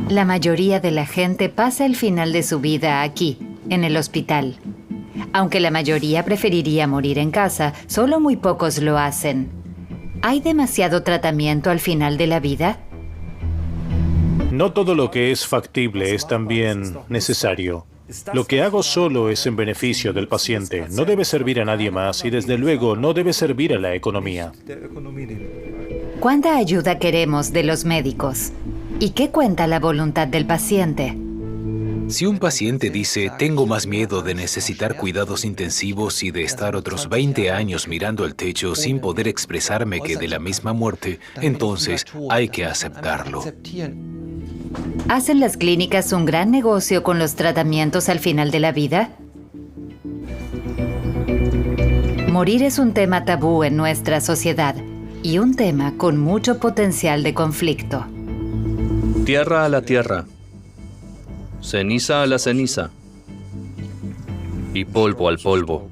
La mayoría de la gente pasa el final de su vida aquí, en el hospital. Aunque la mayoría preferiría morir en casa, solo muy pocos lo hacen. ¿Hay demasiado tratamiento al final de la vida? No todo lo que es factible es también necesario. Lo que hago solo es en beneficio del paciente. No debe servir a nadie más y desde luego no debe servir a la economía. ¿Cuánta ayuda queremos de los médicos? ¿Y qué cuenta la voluntad del paciente? Si un paciente dice, tengo más miedo de necesitar cuidados intensivos y de estar otros 20 años mirando el techo sin poder expresarme que de la misma muerte, entonces hay que aceptarlo. ¿Hacen las clínicas un gran negocio con los tratamientos al final de la vida? Morir es un tema tabú en nuestra sociedad y un tema con mucho potencial de conflicto. Tierra a la tierra, ceniza a la ceniza y polvo al polvo.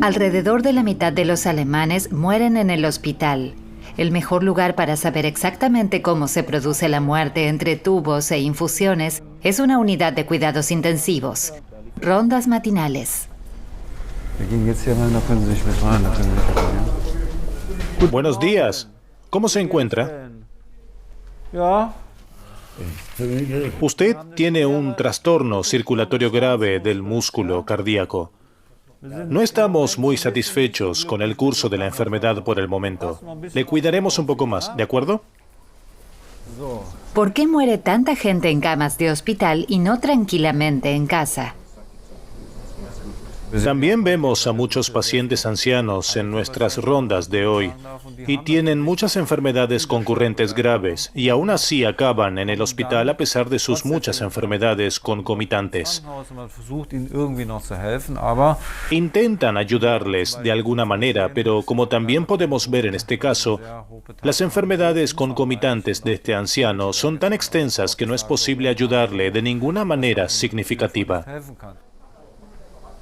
Alrededor de la mitad de los alemanes mueren en el hospital. El mejor lugar para saber exactamente cómo se produce la muerte entre tubos e infusiones es una unidad de cuidados intensivos. Rondas matinales. Buenos días. ¿Cómo se encuentra? Usted tiene un trastorno circulatorio grave del músculo cardíaco. No estamos muy satisfechos con el curso de la enfermedad por el momento. Le cuidaremos un poco más, ¿de acuerdo? ¿Por qué muere tanta gente en camas de hospital y no tranquilamente en casa? También vemos a muchos pacientes ancianos en nuestras rondas de hoy y tienen muchas enfermedades concurrentes graves y aún así acaban en el hospital a pesar de sus muchas enfermedades concomitantes. Intentan ayudarles de alguna manera, pero como también podemos ver en este caso, las enfermedades concomitantes de este anciano son tan extensas que no es posible ayudarle de ninguna manera significativa.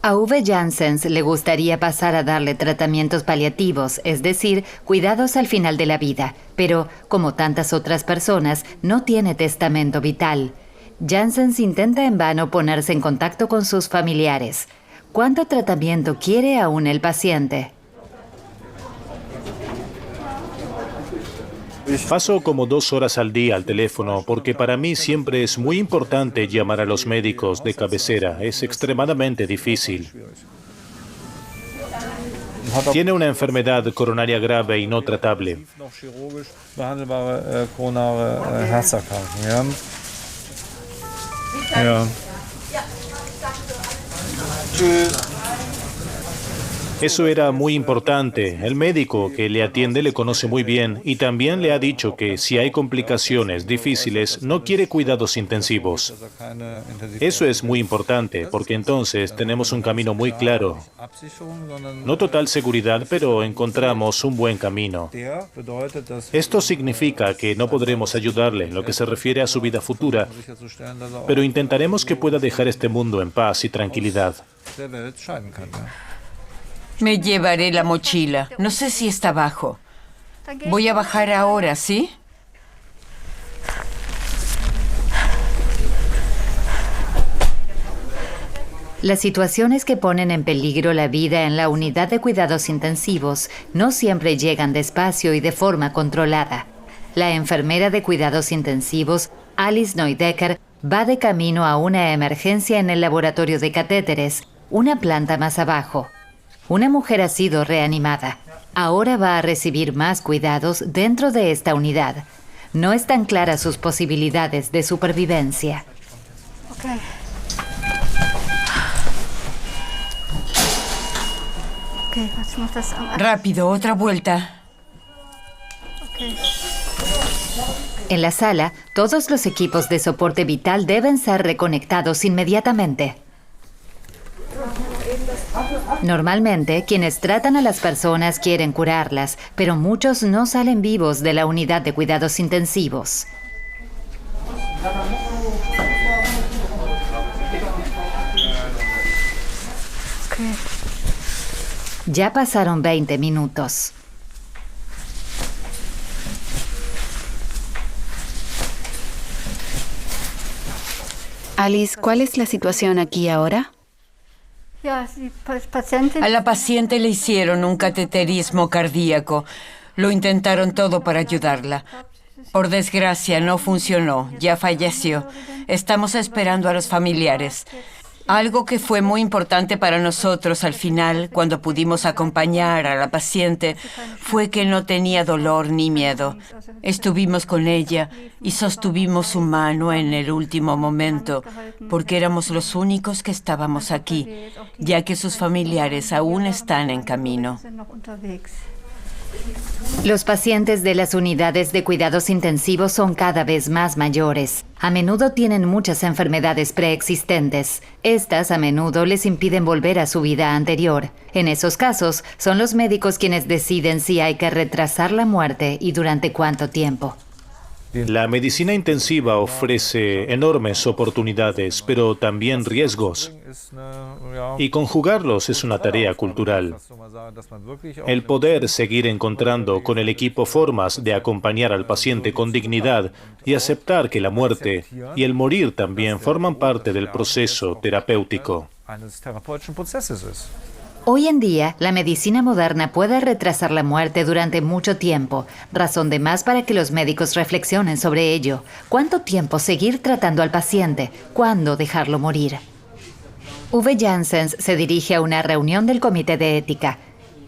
A Uwe Janssens le gustaría pasar a darle tratamientos paliativos, es decir, cuidados al final de la vida, pero, como tantas otras personas, no tiene testamento vital. Janssens intenta en vano ponerse en contacto con sus familiares. ¿Cuánto tratamiento quiere aún el paciente? Paso como 2 horas al día al teléfono porque para mí siempre es muy importante llamar a los médicos de cabecera. Es extremadamente difícil. Tiene una enfermedad coronaria grave y no tratable. Eso era muy importante. El médico que le atiende le conoce muy bien y también le ha dicho que si hay complicaciones difíciles no quiere cuidados intensivos. Eso es muy importante porque entonces tenemos un camino muy claro. No total seguridad, pero encontramos un buen camino. Esto significa que no podremos ayudarle en lo que se refiere a su vida futura, pero intentaremos que pueda dejar este mundo en paz y tranquilidad. Me llevaré la mochila. No sé si está abajo. Voy a bajar ahora, ¿sí? Las situaciones que ponen en peligro la vida en la unidad de cuidados intensivos no siempre llegan despacio y de forma controlada. La enfermera de cuidados intensivos, Alice Neudecker, va de camino a una emergencia en el laboratorio de catéteres, una planta más abajo. Una mujer ha sido reanimada. Ahora va a recibir más cuidados dentro de esta unidad. No están claras sus posibilidades de supervivencia. Rápido, otra vuelta. En la sala, todos los equipos de soporte vital deben ser reconectados inmediatamente. Normalmente, quienes tratan a las personas quieren curarlas, pero muchos no salen vivos de la unidad de cuidados intensivos. Ya pasaron 20 minutos. Alice, ¿cuál es la situación aquí ahora? A la paciente le hicieron un cateterismo cardíaco. Lo intentaron todo para ayudarla. Por desgracia, no funcionó. Ya falleció. Estamos esperando a los familiares. Algo que fue muy importante para nosotros al final, cuando pudimos acompañar a la paciente, fue que no tenía dolor ni miedo. Estuvimos con ella y sostuvimos su mano en el último momento, porque éramos los únicos que estábamos aquí, ya que sus familiares aún están en camino. Los pacientes de las unidades de cuidados intensivos son cada vez más mayores. A menudo tienen muchas enfermedades preexistentes. Estas a menudo les impiden volver a su vida anterior. En esos casos, son los médicos quienes deciden si hay que retrasar la muerte y durante cuánto tiempo. La medicina intensiva ofrece enormes oportunidades, pero también riesgos. Y conjugarlos es una tarea cultural. El poder seguir encontrando con el equipo formas de acompañar al paciente con dignidad y aceptar que la muerte y el morir también forman parte del proceso terapéutico. Hoy en día, la medicina moderna puede retrasar la muerte durante mucho tiempo, razón de más para que los médicos reflexionen sobre ello. ¿Cuánto tiempo seguir tratando al paciente? ¿Cuándo dejarlo morir? Uwe Janssens se dirige a una reunión del Comité de Ética.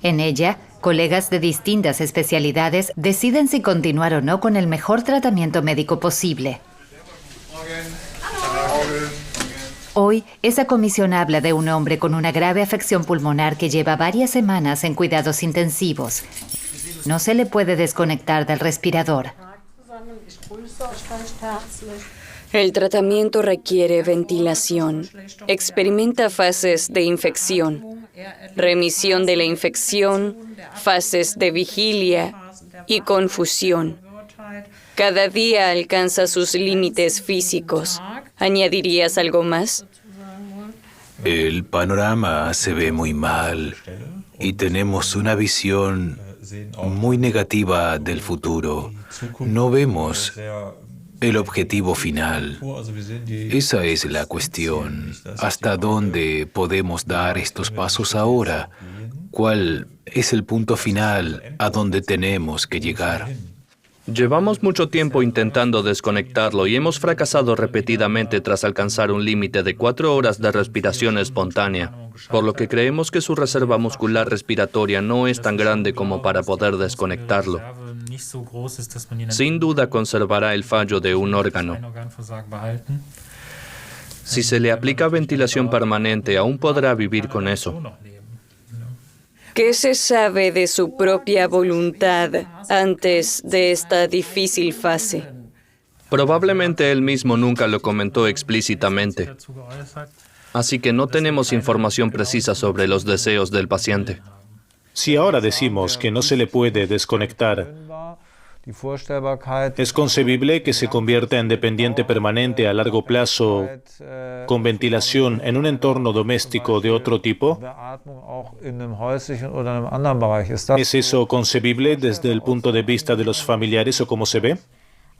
En ella, colegas de distintas especialidades deciden si continuar o no con el mejor tratamiento médico posible. Hoy, esa comisión habla de un hombre con una grave afección pulmonar que lleva varias semanas en cuidados intensivos. No se le puede desconectar del respirador. El tratamiento requiere ventilación. Experimenta fases de infección, remisión de la infección, fases de vigilia y confusión. Cada día alcanza sus límites físicos. ¿Añadirías algo más? El panorama se ve muy mal y tenemos una visión muy negativa del futuro. No vemos el objetivo final. Esa es la cuestión. ¿Hasta dónde podemos dar estos pasos ahora? ¿Cuál es el punto final a donde tenemos que llegar? Llevamos mucho tiempo intentando desconectarlo y hemos fracasado repetidamente tras alcanzar un límite de 4 horas de respiración espontánea, por lo que creemos que su reserva muscular respiratoria no es tan grande como para poder desconectarlo. Sin duda conservará el fallo de un órgano. Si se le aplica ventilación permanente, aún podrá vivir con eso. ¿Qué se sabe de su propia voluntad antes de esta difícil fase? Probablemente él mismo nunca lo comentó explícitamente. Así que no tenemos información precisa sobre los deseos del paciente. Si ahora decimos que no se le puede desconectar, ¿es concebible que se convierta en dependiente permanente a largo plazo con ventilación en un entorno doméstico de otro tipo? ¿Es eso concebible desde el punto de vista de los familiares o cómo se ve?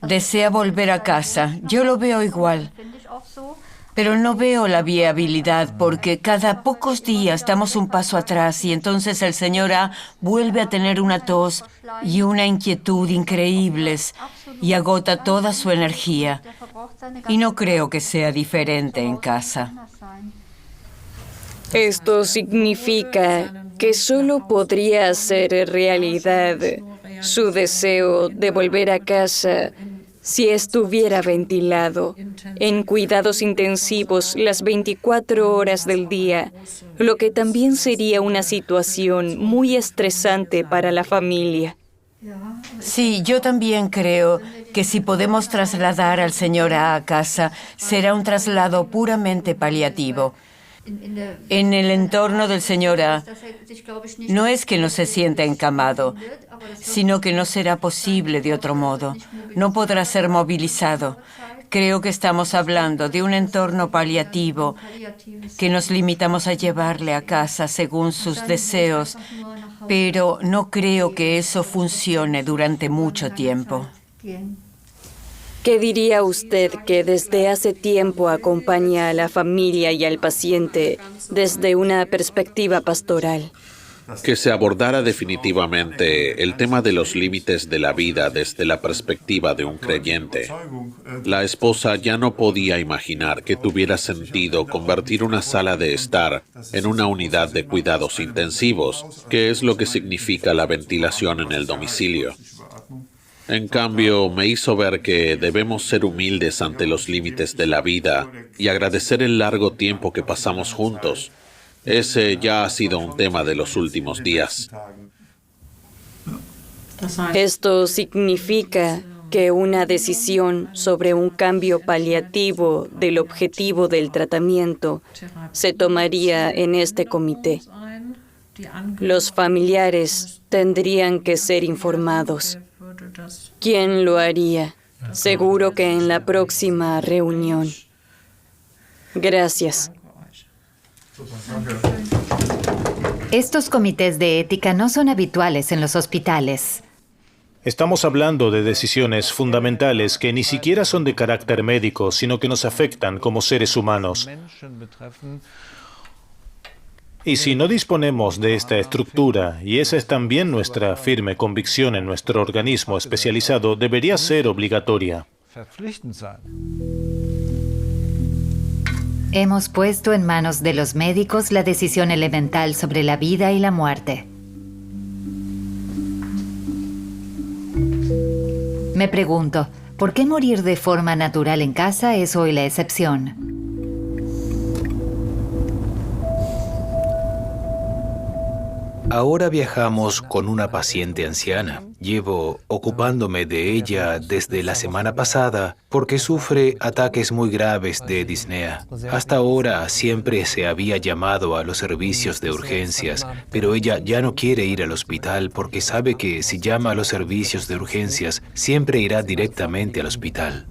Desea volver a casa. Yo lo veo igual. Pero no veo la viabilidad porque cada pocos días damos un paso atrás y entonces el señor A vuelve a tener una tos y una inquietud increíbles y agota toda su energía. Y no creo que sea diferente en casa. Esto significa que solo podría hacer realidad su deseo de volver a casa si estuviera ventilado, en cuidados intensivos las 24 horas del día, lo que también sería una situación muy estresante para la familia. Sí, yo también creo que si podemos trasladar al señor A casa, será un traslado puramente paliativo. En el entorno del señor A, no es que no se sienta encamado, sino que no será posible de otro modo. No podrá ser movilizado. Creo que estamos hablando de un entorno paliativo que nos limitamos a llevarle a casa según sus deseos, pero no creo que eso funcione durante mucho tiempo. ¿Qué diría usted que desde hace tiempo acompaña a la familia y al paciente desde una perspectiva pastoral? Que se abordara definitivamente el tema de los límites de la vida desde la perspectiva de un creyente. La esposa ya no podía imaginar que tuviera sentido convertir una sala de estar en una unidad de cuidados intensivos, que es lo que significa la ventilación en el domicilio. En cambio, me hizo ver que debemos ser humildes ante los límites de la vida y agradecer el largo tiempo que pasamos juntos. Ese ya ha sido un tema de los últimos días. Esto significa que una decisión sobre un cambio paliativo del objetivo del tratamiento se tomaría en este comité. Los familiares tendrían que ser informados. ¿Quién lo haría? Seguro que en la próxima reunión. Gracias. Estos comités de ética no son habituales en los hospitales. Estamos hablando de decisiones fundamentales que ni siquiera son de carácter médico, sino que nos afectan como seres humanos. Y si no disponemos de esta estructura, y esa es también nuestra firme convicción en nuestro organismo especializado, debería ser obligatoria. Hemos puesto en manos de los médicos la decisión elemental sobre la vida y la muerte. Me pregunto, ¿por qué morir de forma natural en casa es hoy la excepción? Ahora viajamos con una paciente anciana. Llevo ocupándome de ella desde la semana pasada porque sufre ataques muy graves de disnea. Hasta ahora siempre se había llamado a los servicios de urgencias, pero ella ya no quiere ir al hospital porque sabe que si llama a los servicios de urgencias, siempre irá directamente al hospital.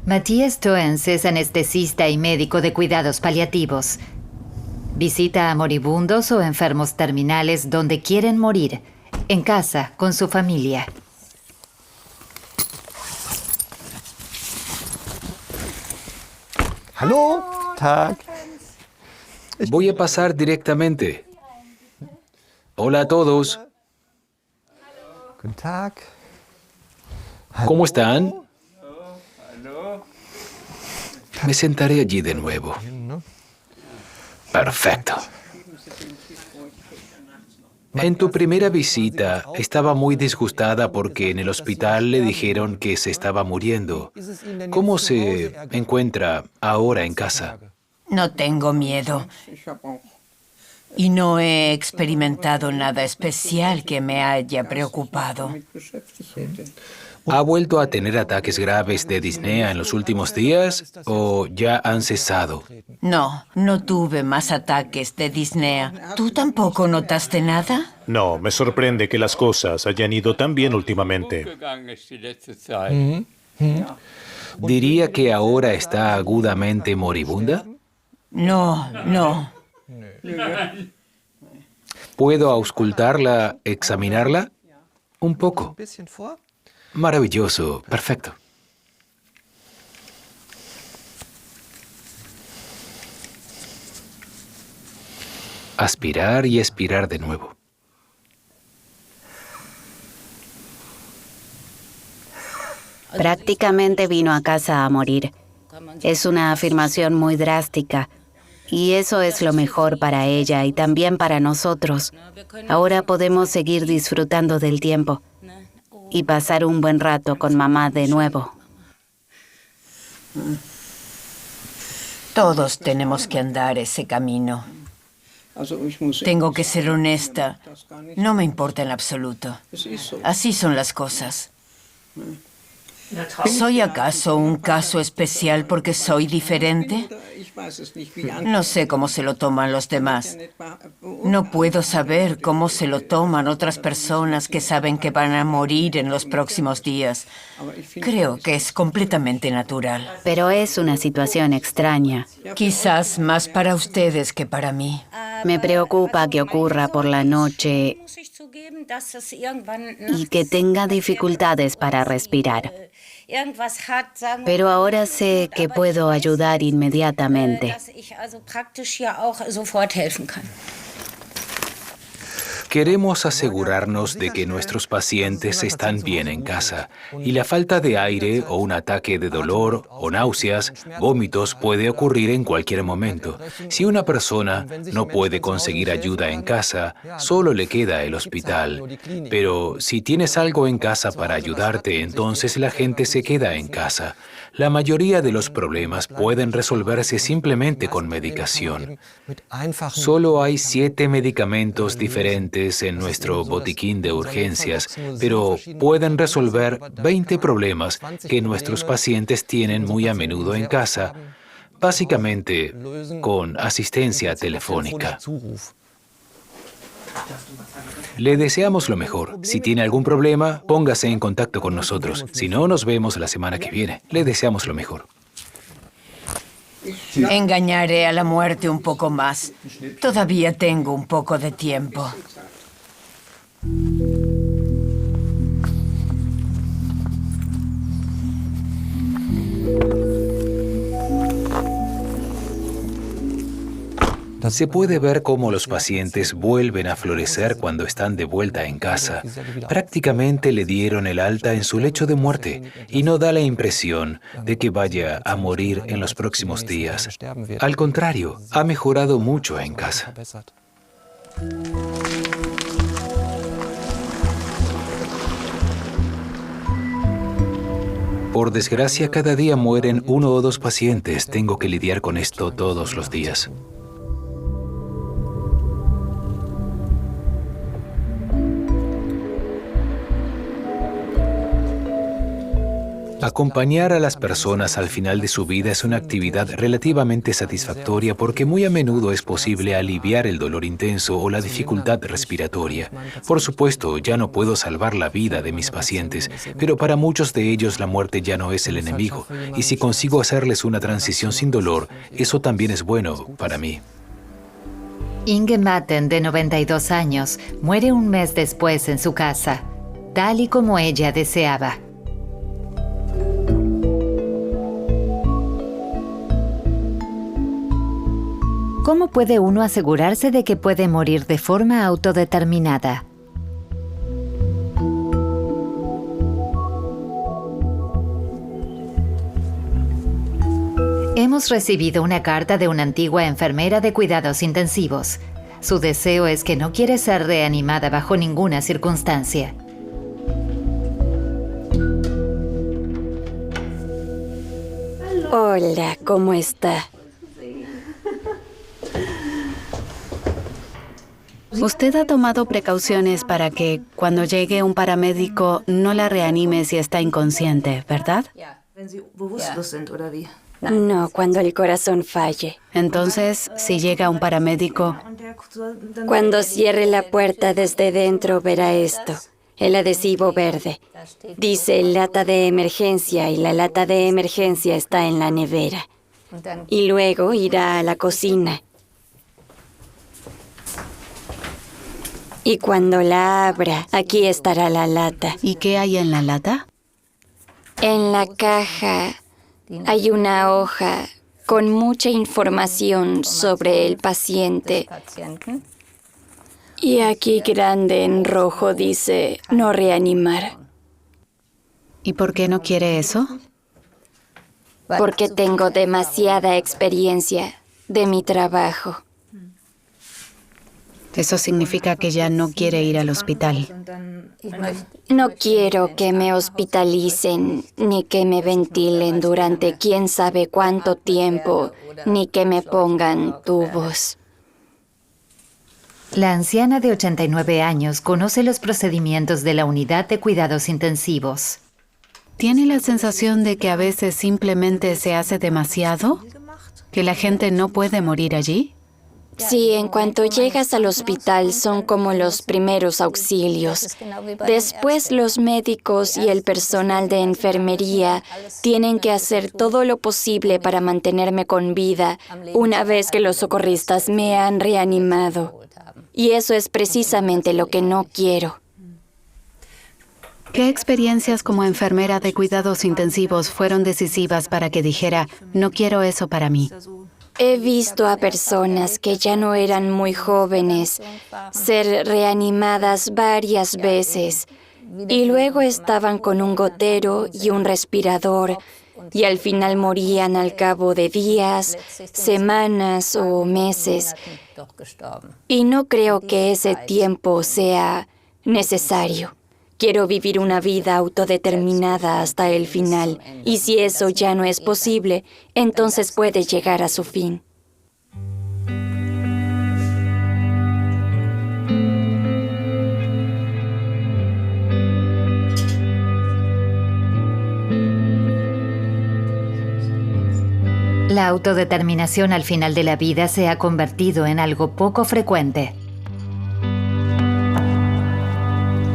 Matías Toens es anestesista y médico de cuidados paliativos. Visita a moribundos o enfermos terminales donde quieren morir, en casa, con su familia. Hallo, Tag. Voy a pasar directamente. Hola a todos. Guten Tag. ¿Cómo están? Me sentaré allí de nuevo. Perfecto. En tu primera visita, estaba muy disgustada porque en el hospital le dijeron que se estaba muriendo. ¿Cómo se encuentra ahora en casa? No tengo miedo. Y no he experimentado nada especial que me haya preocupado. ¿Ha vuelto a tener ataques graves de disnea en los últimos días o ya han cesado? No, no tuve más ataques de disnea. ¿Tú tampoco notaste nada? No, me sorprende que las cosas hayan ido tan bien últimamente. ¿Diría que ahora está agudamente moribunda? No, no. ¿Puedo auscultarla, examinarla? Un poco. Maravilloso, perfecto. Aspirar y expirar de nuevo. Prácticamente vino a casa a morir. Es una afirmación muy drástica. Y eso es lo mejor para ella y también para nosotros. Ahora podemos seguir disfrutando del tiempo y pasar un buen rato con mamá de nuevo. Todos tenemos que andar ese camino. Tengo que ser honesta. No me importa en absoluto. Así son las cosas. ¿Soy acaso un caso especial porque soy diferente? No sé cómo se lo toman los demás. No puedo saber cómo se lo toman otras personas que saben que van a morir en los próximos días. Creo que es completamente natural. Pero es una situación extraña. Quizás más para ustedes que para mí. Me preocupa que ocurra por la noche y que tenga dificultades para respirar. Pero ahora sé que puedo ayudar inmediatamente. Queremos asegurarnos de que nuestros pacientes están bien en casa y la falta de aire o un ataque de dolor o náuseas, vómitos puede ocurrir en cualquier momento. Si una persona no puede conseguir ayuda en casa, solo le queda el hospital. Pero si tienes algo en casa para ayudarte, entonces la gente se queda en casa. La mayoría de los problemas pueden resolverse simplemente con medicación. Solo hay 7 medicamentos diferentes en nuestro botiquín de urgencias, pero pueden resolver 20 problemas que nuestros pacientes tienen muy a menudo en casa, básicamente con asistencia telefónica. Le deseamos lo mejor. Si tiene algún problema, póngase en contacto con nosotros. Si no, nos vemos la semana que viene. Le deseamos lo mejor. Engañaré a la muerte un poco más. Todavía tengo un poco de tiempo. Se puede ver cómo los pacientes vuelven a florecer cuando están de vuelta en casa. Prácticamente le dieron el alta en su lecho de muerte y no da la impresión de que vaya a morir en los próximos días. Al contrario, ha mejorado mucho en casa. Por desgracia, cada día mueren 1 o 2 pacientes. Tengo que lidiar con esto todos los días. Acompañar a las personas al final de su vida es una actividad relativamente satisfactoria porque muy a menudo es posible aliviar el dolor intenso o la dificultad respiratoria. Por supuesto, ya no puedo salvar la vida de mis pacientes, pero para muchos de ellos la muerte ya no es el enemigo. Y si consigo hacerles una transición sin dolor, eso también es bueno para mí. Inge Matten, de 92 años, muere un mes después en su casa, tal y como ella deseaba. ¿Cómo puede uno asegurarse de que puede morir de forma autodeterminada? Hemos recibido una carta de una antigua enfermera de cuidados intensivos. Su deseo es que no quiere ser reanimada bajo ninguna circunstancia. Hola, ¿cómo está? Usted ha tomado precauciones para que cuando llegue un paramédico no la reanime si está inconsciente, ¿verdad? No, cuando el corazón falle. Entonces, si llega un paramédico, Cuando cierre la puerta desde dentro verá esto, el adhesivo verde. Dice lata de emergencia y la lata de emergencia está en la nevera. Y luego irá a la cocina. Y cuando la abra, aquí estará la lata. ¿y qué hay en la lata? En la caja hay una hoja con mucha información sobre el paciente. Y aquí grande en rojo dice no reanimar. ¿Y por qué no quiere eso? Porque tengo demasiada experiencia de mi trabajo. Eso significa que ya no quiere ir al hospital. No quiero que me hospitalicen, ni que me ventilen durante quién sabe cuánto tiempo, ni que me pongan tubos. La anciana de 89 años conoce los procedimientos de la unidad de cuidados intensivos. ¿Tiene la sensación de que a veces simplemente se hace demasiado? ¿Que la gente no puede morir allí? Sí, en cuanto llegas al hospital son como los primeros auxilios. Después los médicos y el personal de enfermería tienen que hacer todo lo posible para mantenerme con vida una vez que los socorristas me han reanimado. Y eso es precisamente lo que no quiero. ¿Qué experiencias como enfermera de cuidados intensivos fueron decisivas para que dijera, no quiero eso para mí? He visto a personas que ya no eran muy jóvenes ser reanimadas varias veces y luego estaban con un gotero y un respirador y al final morían al cabo de días, semanas o meses. Y no creo que ese tiempo sea necesario. Quiero vivir una vida autodeterminada hasta el final, y si eso ya no es posible, entonces puede llegar a su fin. La autodeterminación al final de la vida se ha convertido en algo poco frecuente.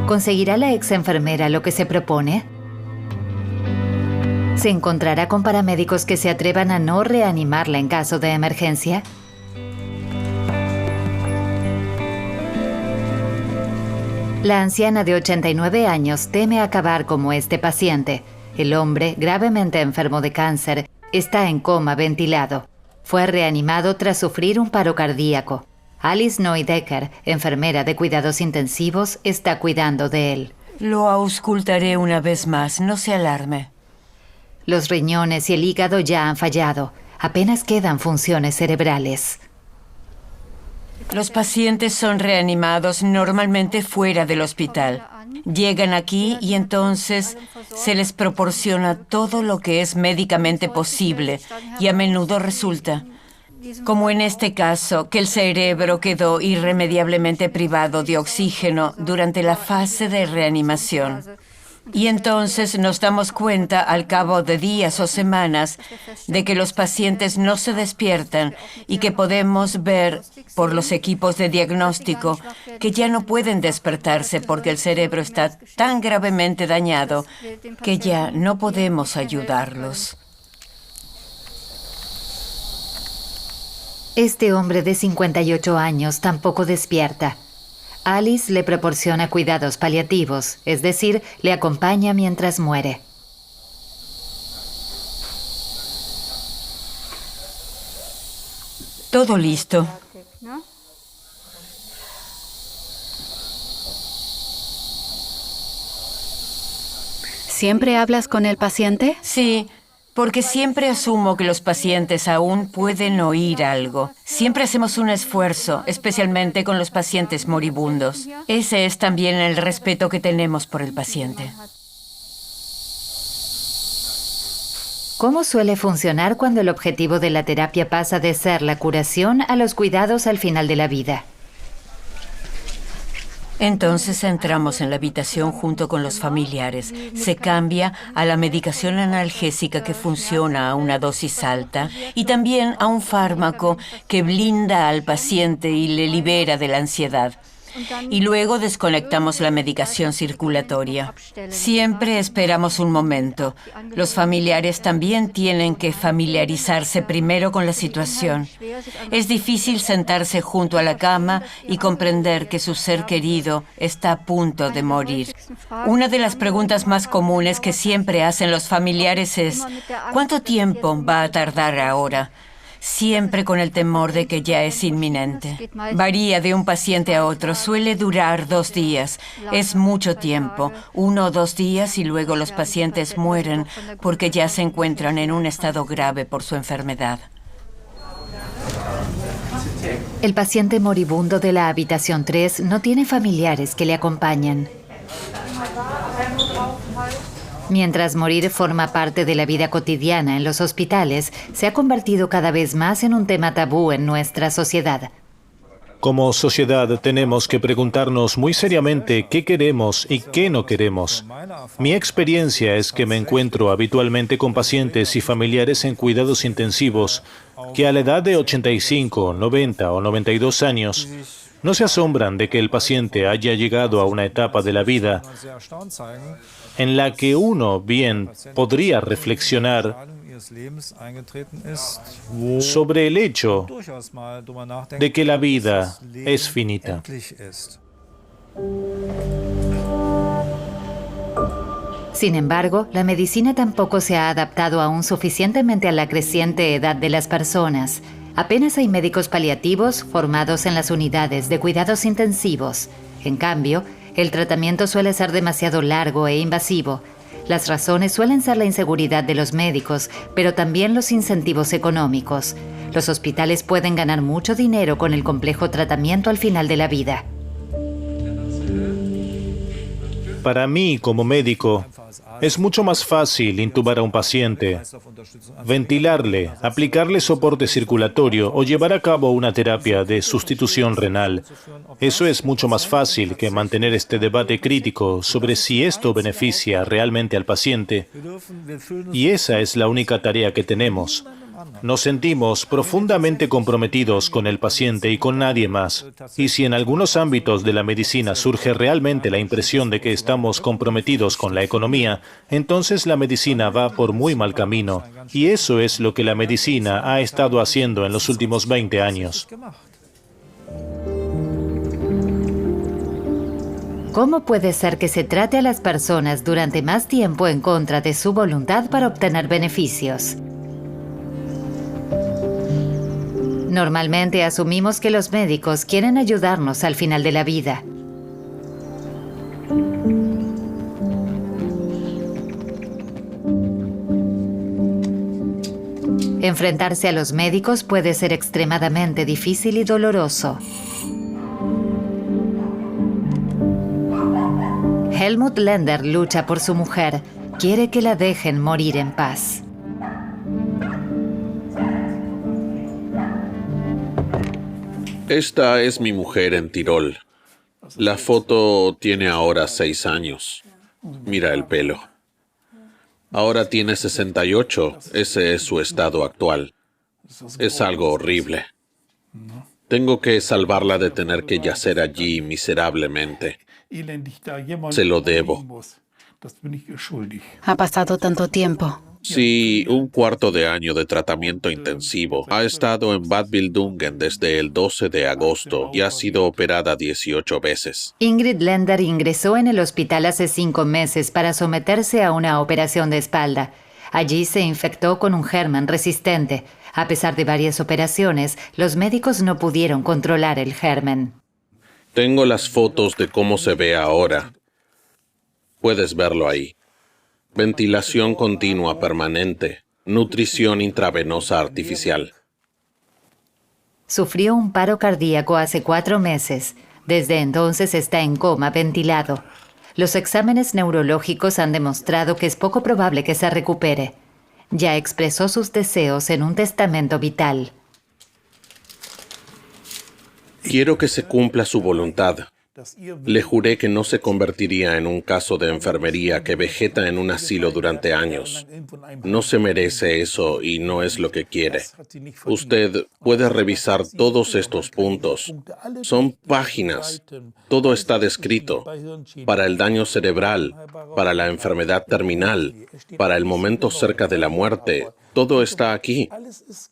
¿Conseguirá la ex enfermera lo que se propone? ¿Se encontrará con paramédicos que se atrevan a no reanimarla en caso de emergencia? La anciana de 89 años teme acabar como este paciente. El hombre, gravemente enfermo de cáncer, está en coma ventilado. Fue reanimado tras sufrir un paro cardíaco. Alice Neudecker, enfermera de cuidados intensivos, está cuidando de él. Lo auscultaré una vez más, no se alarme. Los riñones y el hígado ya han fallado. Apenas quedan funciones cerebrales. Los pacientes son reanimados normalmente fuera del hospital. Llegan aquí y entonces se les proporciona todo lo que es médicamente posible y a menudo resulta, como en este caso, que el cerebro quedó irremediablemente privado de oxígeno durante la fase de reanimación. Y entonces nos damos cuenta al cabo de días o semanas de que los pacientes no se despiertan y que podemos ver por los equipos de diagnóstico que ya no pueden despertarse porque el cerebro está tan gravemente dañado que ya no podemos ayudarlos. Este hombre de 58 años tampoco despierta. Alice le proporciona cuidados paliativos, es decir, le acompaña mientras muere. Todo listo. ¿Siempre hablas con el paciente? Sí. Porque siempre asumo que los pacientes aún pueden oír algo. Siempre hacemos un esfuerzo, especialmente con los pacientes moribundos. Ese es también el respeto que tenemos por el paciente. ¿Cómo suele funcionar cuando el objetivo de la terapia pasa de ser la curación a los cuidados al final de la vida? Entonces entramos en la habitación junto con los familiares. Se cambia a la medicación analgésica que funciona a una dosis alta y también a un fármaco que blinda al paciente y le libera de la ansiedad. Y luego desconectamos la medicación circulatoria. Siempre esperamos un momento. Los familiares también tienen que familiarizarse primero con la situación. Es difícil sentarse junto a la cama y comprender que su ser querido está a punto de morir. Una de las preguntas más comunes que siempre hacen los familiares es: ¿cuánto tiempo va a tardar ahora? Siempre con el temor de que ya es inminente. Varía de un paciente a otro, suele durar 2 días. Es mucho tiempo, 1 o 2 días y luego los pacientes mueren porque ya se encuentran en un estado grave por su enfermedad. El paciente moribundo de la habitación 3 no tiene familiares que le acompañan. Mientras morir forma parte de la vida cotidiana en los hospitales, se ha convertido cada vez más en un tema tabú en nuestra sociedad. Como sociedad tenemos que preguntarnos muy seriamente qué queremos y qué no queremos. Mi experiencia es que me encuentro habitualmente con pacientes y familiares en cuidados intensivos que a la edad de 85, 90 o 92 años no se asombran de que el paciente haya llegado a una etapa de la vida en la que uno bien podría reflexionar sobre el hecho de que la vida es finita. Sin embargo, la medicina tampoco se ha adaptado aún suficientemente a la creciente edad de las personas. Apenas hay médicos paliativos formados en las unidades de cuidados intensivos. En cambio, el tratamiento suele ser demasiado largo e invasivo. Las razones suelen ser la inseguridad de los médicos, pero también los incentivos económicos. Los hospitales pueden ganar mucho dinero con el complejo tratamiento al final de la vida. Para mí, como médico, es mucho más fácil intubar a un paciente, ventilarle, aplicarle soporte circulatorio o llevar a cabo una terapia de sustitución renal. Eso es mucho más fácil que mantener este debate crítico sobre si esto beneficia realmente al paciente. Y esa es la única tarea que tenemos. Nos sentimos profundamente comprometidos con el paciente y con nadie más. Y si en algunos ámbitos de la medicina surge realmente la impresión de que estamos comprometidos con la economía, entonces la medicina va por muy mal camino. Y eso es lo que la medicina ha estado haciendo en los últimos 20 años. ¿Cómo puede ser que se trate a las personas durante más tiempo en contra de su voluntad para obtener beneficios? Normalmente asumimos que los médicos quieren ayudarnos al final de la vida. Enfrentarse a los médicos puede ser extremadamente difícil y doloroso. Helmut Lender lucha por su mujer. Quiere que la dejen morir en paz. Esta es mi mujer en Tirol. La foto tiene ahora 6 años. Mira el pelo. Ahora tiene 68. Ese es su estado actual. Es algo horrible. Tengo que salvarla de tener que yacer allí miserablemente. Se lo debo. Ha pasado tanto tiempo. Sí, 1/4 de año de tratamiento intensivo. Ha estado en Bad Bildungen desde el 12 de agosto y ha sido operada 18 veces. Ingrid Lender ingresó en el hospital hace 5 meses para someterse a una operación de espalda. Allí se infectó con un germen resistente. A pesar de varias operaciones, los médicos no pudieron controlar el germen. Tengo las fotos de cómo se ve ahora. Puedes verlo ahí. Ventilación continua permanente. Nutrición intravenosa artificial. Sufrió un paro cardíaco hace 4 meses. Desde entonces está en coma ventilado. Los exámenes neurológicos han demostrado que es poco probable que se recupere. Ya expresó sus deseos en un testamento vital. Quiero que se cumpla su voluntad. Le juré que no se convertiría en un caso de enfermería que vegeta en un asilo durante años. No se merece eso y no es lo que quiere. Usted puede revisar todos estos puntos. Son páginas. Todo está descrito. Para el daño cerebral, para la enfermedad terminal, para el momento cerca de la muerte. Todo está aquí.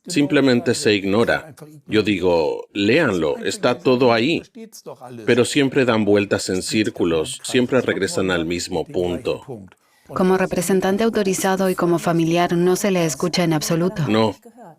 Simplemente se ignora. Yo digo, léanlo, está todo ahí. Pero siempre dan vueltas en círculos, siempre regresan al mismo punto. Como representante autorizado y como familiar, no se le escucha en absoluto. No,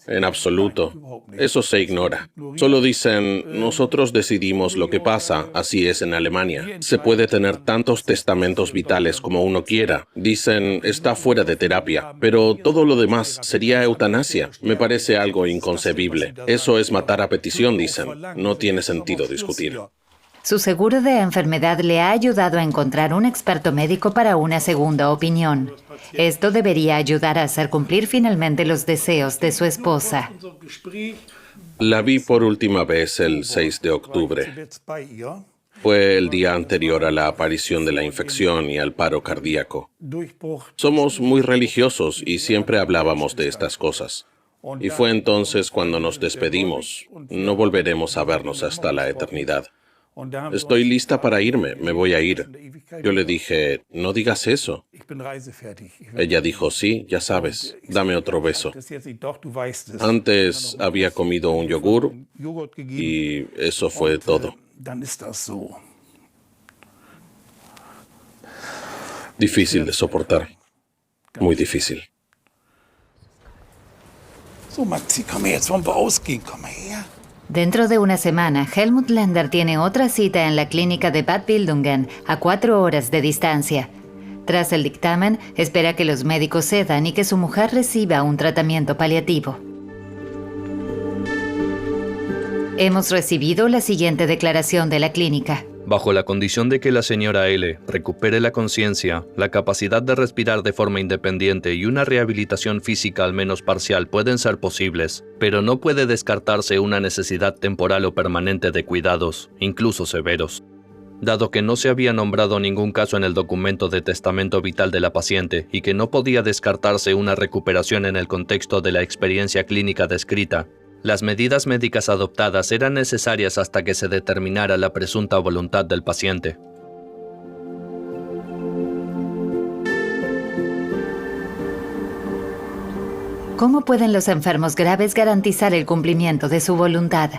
en absoluto. Eso se ignora. Solo dicen, nosotros decidimos lo que pasa, así es en Alemania. Se puede tener tantos testamentos vitales como uno quiera. Dicen, está fuera de terapia, pero todo lo demás sería eutanasia. Me parece algo inconcebible. Eso es matar a petición, dicen. No tiene sentido discutir. Su seguro de enfermedad le ha ayudado a encontrar un experto médico para una segunda opinión. Esto debería ayudar a hacer cumplir finalmente los deseos de su esposa. La vi por última vez el 6 de octubre. Fue el día anterior a la aparición de la infección y al paro cardíaco. Somos muy religiosos y siempre hablábamos de estas cosas. Y fue entonces cuando nos despedimos. No volveremos a vernos hasta la eternidad. Estoy lista para irme, me voy a ir. Yo le dije, no digas eso. Ella dijo, sí, ya sabes, dame otro beso. Antes había comido un yogur y eso fue todo. Difícil de soportar, muy difícil. Dentro de una semana, Helmut Lender tiene otra cita en la clínica de Bad Bildungen, a 4 horas de distancia. Tras el dictamen, espera que los médicos cedan y que su mujer reciba un tratamiento paliativo. Hemos recibido la siguiente declaración de la clínica. Bajo la condición de que la señora L. recupere la conciencia, la capacidad de respirar de forma independiente y una rehabilitación física al menos parcial pueden ser posibles, pero no puede descartarse una necesidad temporal o permanente de cuidados, incluso severos. Dado que no se había nombrado ningún caso en el documento de testamento vital de la paciente y que no podía descartarse una recuperación en el contexto de la experiencia clínica descrita, las medidas médicas adoptadas eran necesarias hasta que se determinara la presunta voluntad del paciente. ¿Cómo pueden los enfermos graves garantizar el cumplimiento de su voluntad?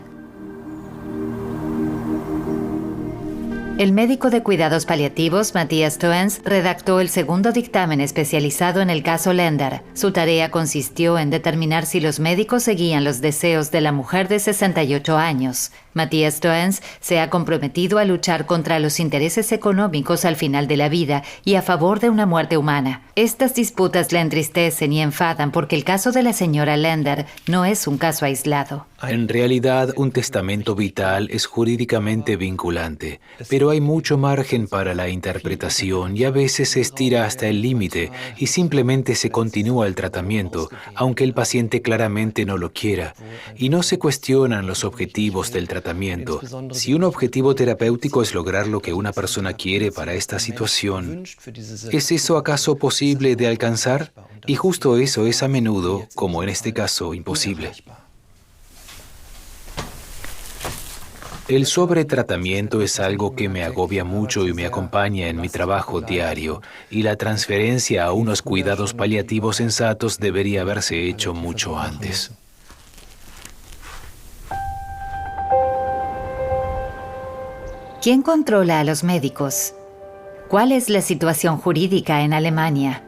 El médico de cuidados paliativos, Matthias Toens, redactó el segundo dictamen especializado en el caso Lender. Su tarea consistió en determinar si los médicos seguían los deseos de la mujer de 68 años. Matthias Toens se ha comprometido a luchar contra los intereses económicos al final de la vida y a favor de una muerte humana. Estas disputas le entristecen y enfadan porque el caso de la señora Lender no es un caso aislado. En realidad, un testamento vital es jurídicamente vinculante, pero hay mucho margen para la interpretación y a veces se estira hasta el límite y simplemente se continúa el tratamiento, aunque el paciente claramente no lo quiera, y no se cuestionan los objetivos del tratamiento. Si un objetivo terapéutico es lograr lo que una persona quiere para esta situación, ¿es eso acaso posible de alcanzar? Y justo eso es a menudo, como en este caso, imposible. El sobretratamiento es algo que me agobia mucho y me acompaña en mi trabajo diario, y la transferencia a unos cuidados paliativos sensatos debería haberse hecho mucho antes. ¿Quién controla a los médicos? ¿Cuál es la situación jurídica en Alemania?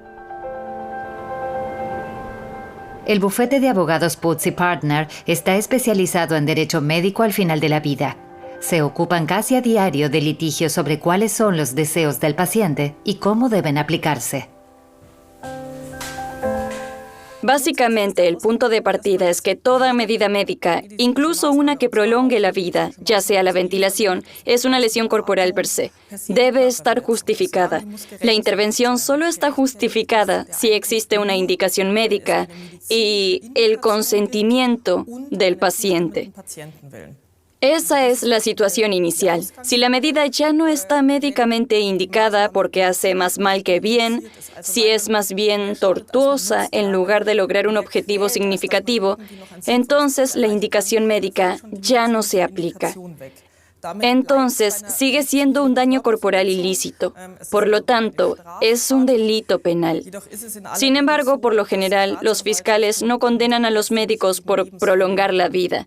El bufete de abogados Putz y Partner está especializado en derecho médico al final de la vida. Se ocupan casi a diario de litigios sobre cuáles son los deseos del paciente y cómo deben aplicarse. Básicamente, el punto de partida es que toda medida médica, incluso una que prolongue la vida, ya sea la ventilación, es una lesión corporal per se. Debe estar justificada. La intervención solo está justificada si existe una indicación médica y el consentimiento del paciente. Esa es la situación inicial. Si la medida ya no está médicamente indicada porque hace más mal que bien, si es más bien tortuosa en lugar de lograr un objetivo significativo, entonces la indicación médica ya no se aplica. Entonces, sigue siendo un daño corporal ilícito. Por lo tanto, es un delito penal. Sin embargo, por lo general, los fiscales no condenan a los médicos por prolongar la vida.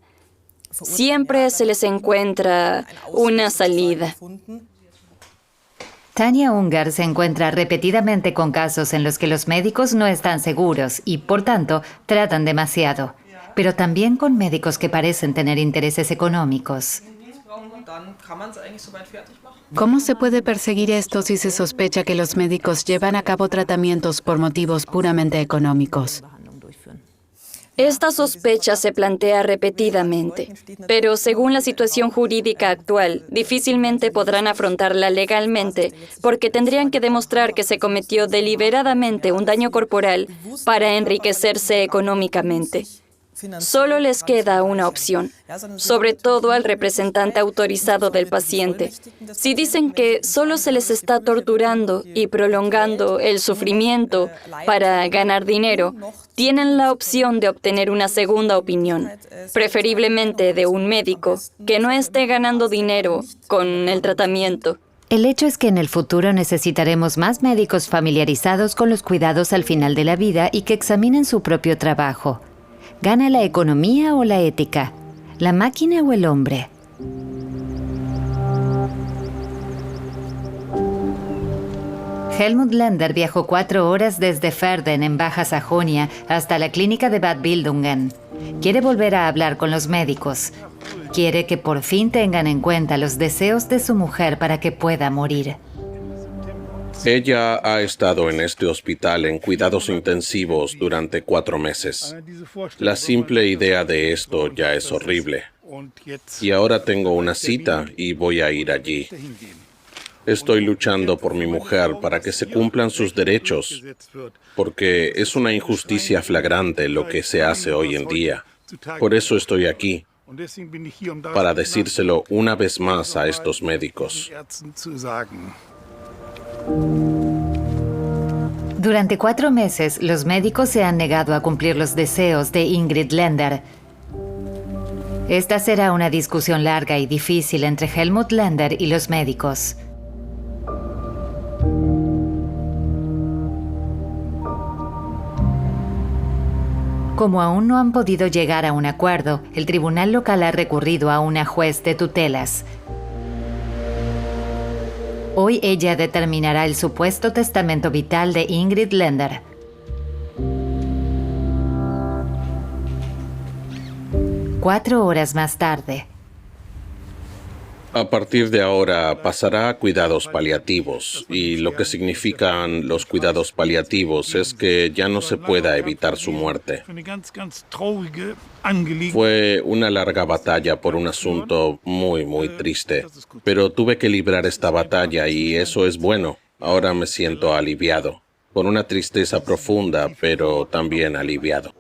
Siempre se les encuentra una salida. Tanja Unger se encuentra repetidamente con casos en los que los médicos no están seguros y, por tanto, tratan demasiado, pero también con médicos que parecen tener intereses económicos. ¿Cómo se puede perseguir esto si se sospecha que los médicos llevan a cabo tratamientos por motivos puramente económicos? Esta sospecha se plantea repetidamente, pero según la situación jurídica actual, difícilmente podrán afrontarla legalmente porque tendrían que demostrar que se cometió deliberadamente un daño corporal para enriquecerse económicamente. Solo les queda una opción, sobre todo al representante autorizado del paciente. Si dicen que solo se les está torturando y prolongando el sufrimiento para ganar dinero, tienen la opción de obtener una segunda opinión, preferiblemente de un médico que no esté ganando dinero con el tratamiento. El hecho es que en el futuro necesitaremos más médicos familiarizados con los cuidados al final de la vida y que examinen su propio trabajo. ¿Gana la economía o la ética? ¿La máquina o el hombre? Helmut Lender viajó 4 horas desde Verden, en Baja Sajonia, hasta la clínica de Bad Bildungen. Quiere volver a hablar con los médicos. Quiere que por fin tengan en cuenta los deseos de su mujer para que pueda morir. Ella ha estado en este hospital en cuidados intensivos durante 4 meses. La simple idea de esto ya es horrible. Y ahora tengo una cita y voy a ir allí. Estoy luchando por mi mujer para que se cumplan sus derechos, porque es una injusticia flagrante lo que se hace hoy en día. Por eso estoy aquí, para decírselo una vez más a estos médicos. Durante 4 meses, los médicos se han negado a cumplir los deseos de Ingrid Lender. Esta será una discusión larga y difícil entre Helmut Lender y los médicos. Como aún no han podido llegar a un acuerdo, el tribunal local ha recurrido a una juez de tutelas. Hoy ella determinará el supuesto testamento vital de Ingrid Lender. Cuatro horas más tarde. A partir de ahora pasará a cuidados paliativos, y lo que significan los cuidados paliativos es que ya no se pueda evitar su muerte. Fue una larga batalla por un asunto muy triste, pero tuve que librar esta batalla y eso es bueno. Ahora me siento aliviado, con una tristeza profunda, pero también aliviado.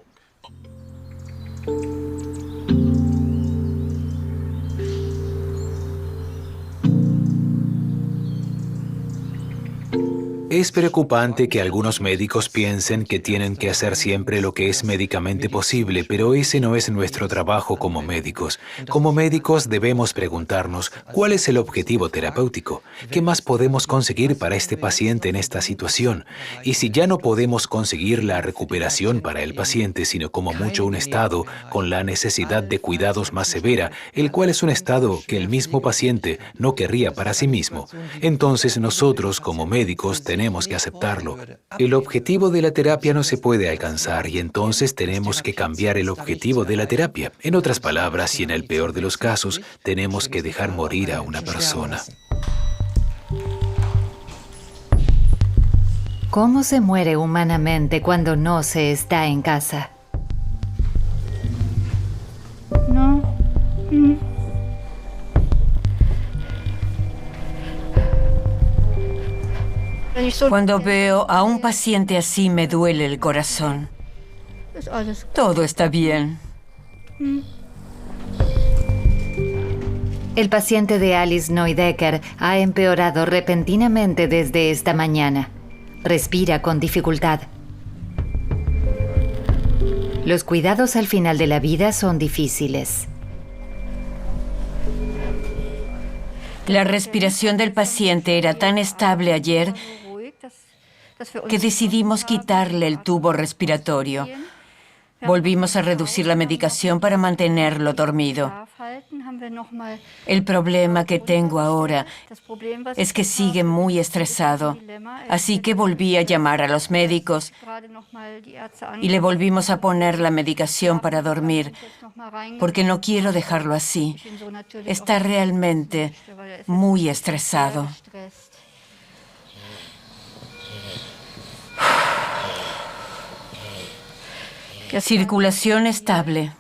Es preocupante que algunos médicos piensen que tienen que hacer siempre lo que es médicamente posible, pero ese no es nuestro trabajo como médicos. Como médicos debemos preguntarnos, ¿cuál es el objetivo terapéutico? ¿Qué más podemos conseguir para este paciente en esta situación? Y si ya no podemos conseguir la recuperación para el paciente, sino como mucho un estado con la necesidad de cuidados más severa, el cual es un estado que el mismo paciente no querría para sí mismo, entonces nosotros como médicos tenemos que aceptarlo. El objetivo de la terapia no se puede alcanzar y entonces tenemos que cambiar el objetivo de la terapia. En otras palabras, y en el peor de los casos, tenemos que dejar morir a una persona. ¿Cómo se muere humanamente cuando no se está en casa? No. Cuando veo a un paciente así me duele el corazón. Todo está bien. El paciente de Alice Neudecker ha empeorado repentinamente desde esta mañana. Respira con dificultad. Los cuidados al final de la vida son difíciles. La respiración del paciente era tan estable ayer que decidimos quitarle el tubo respiratorio. Volvimos a reducir la medicación para mantenerlo dormido. El problema que tengo ahora es que sigue muy estresado, así que volví a llamar a los médicos y le volvimos a poner la medicación para dormir, porque no quiero dejarlo así. Está realmente muy estresado. Circulación estable.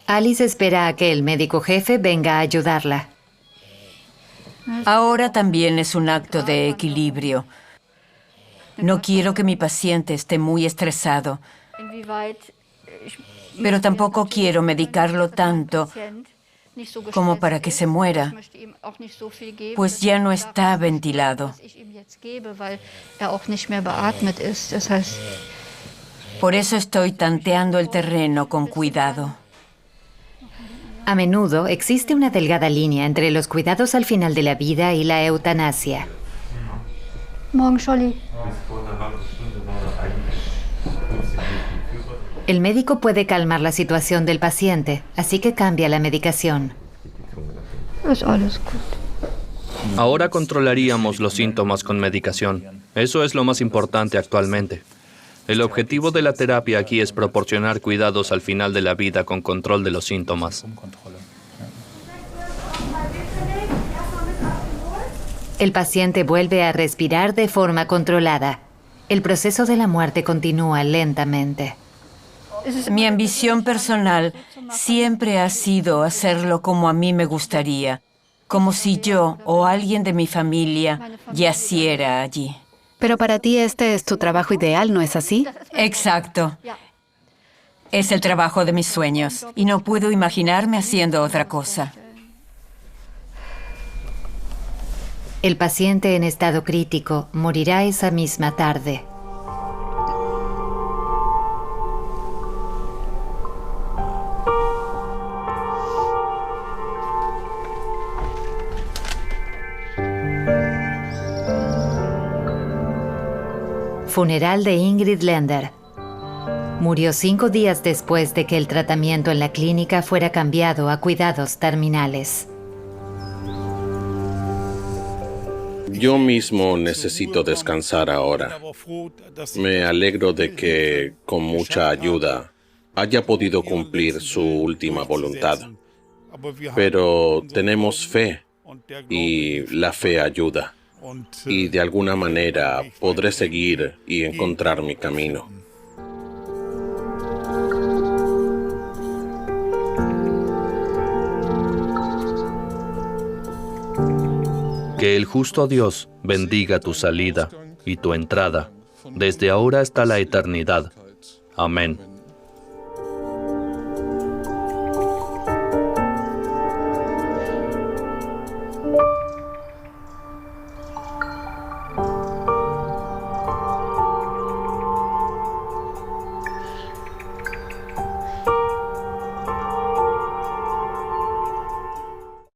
Alice espera a que el médico jefe venga a ayudarla. Ahora también es un acto de equilibrio. No quiero que mi paciente esté muy estresado. Pero tampoco quiero medicarlo tanto como para que se muera, pues ya no está ventilado. Por eso estoy tanteando el terreno con cuidado. A menudo existe una delgada línea entre los cuidados al final de la vida y la eutanasia. Morgen, Scholli. El médico puede calmar la situación del paciente, así que cambia la medicación. Ist alles gut. Ahora controlaríamos los síntomas con medicación. Eso es lo más importante actualmente. El objetivo de la terapia aquí es proporcionar cuidados al final de la vida con control de los síntomas. El paciente vuelve a respirar de forma controlada. El proceso de la muerte continúa lentamente. Mi ambición personal siempre ha sido hacerlo como a mí me gustaría, como si yo o alguien de mi familia yaciera allí. Pero para ti este es tu trabajo ideal, ¿no es así? Exacto. Es el trabajo de mis sueños y no puedo imaginarme haciendo otra cosa. El paciente en estado crítico morirá esa misma tarde. Funeral de Ingrid Lender. Murió 5 días después de que el tratamiento en la clínica fuera cambiado a cuidados terminales. Yo mismo necesito descansar ahora. Me alegro de que, con mucha ayuda, haya podido cumplir su última voluntad. Pero tenemos fe y la fe ayuda. Y de alguna manera podré seguir y encontrar mi camino. Que el justo Dios bendiga tu salida y tu entrada, desde ahora hasta la eternidad. Amén.